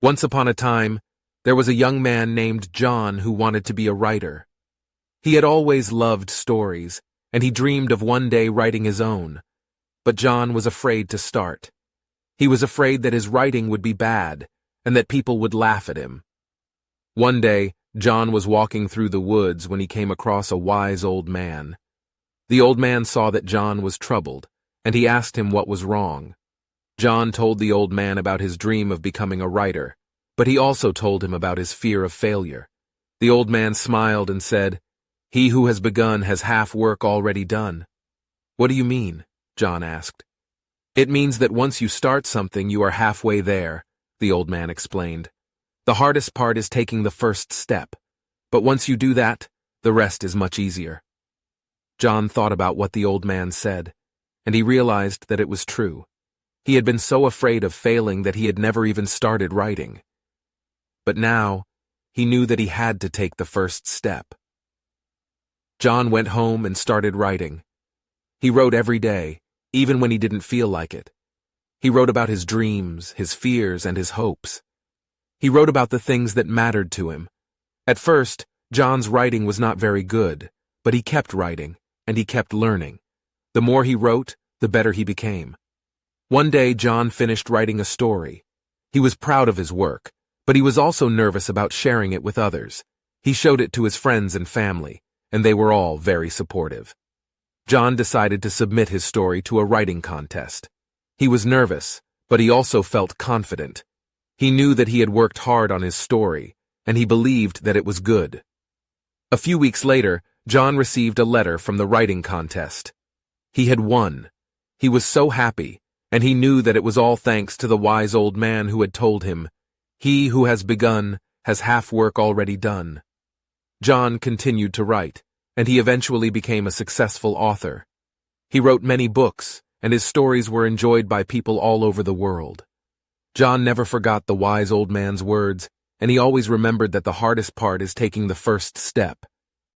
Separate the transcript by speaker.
Speaker 1: Once upon a time, there was a young man named John who wanted to be a writer. He had always loved stories, and he dreamed of one day writing his own. But John was afraid to start. He was afraid that his writing would be bad, and that people would laugh at him. One day, John was walking through the woods when he came across a wise old man. The old man saw that John was troubled, and he asked him what was wrong. John told the old man about his dream of becoming a writer, but he also told him about his fear of failure. The old man smiled and said, "He who has begun has half work already done." "What do you mean?" John asked. "It means that once you start something, you are halfway there," the old man explained. "The hardest part is taking the first step, but once you do that, the rest is much easier." John thought about what the old man said, and he realized that it was true. He had been so afraid of failing that he had never even started writing. But now, he knew that he had to take the first step. John went home and started writing. He wrote every day, even when he didn't feel like it. He wrote about his dreams, his fears, and his hopes. He wrote about the things that mattered to him. At first, John's writing was not very good, but he kept writing, and he kept learning. The more he wrote, the better he became. One day, John finished writing a story. He was proud of his work, but he was also nervous about sharing it with others. He showed it to his friends and family, and they were all very supportive. John decided to submit his story to a writing contest. He was nervous, but he also felt confident. He knew that he had worked hard on his story, and he believed that it was good. A few weeks later, John received a letter from the writing contest. He had won. He was so happy, and he knew that it was all thanks to the wise old man who had told him, "He who has begun has half work already done." John continued to write, and he eventually became a successful author. He wrote many books, and his stories were enjoyed by people all over the world. John never forgot the wise old man's words, and he always remembered that the hardest part is taking the first step.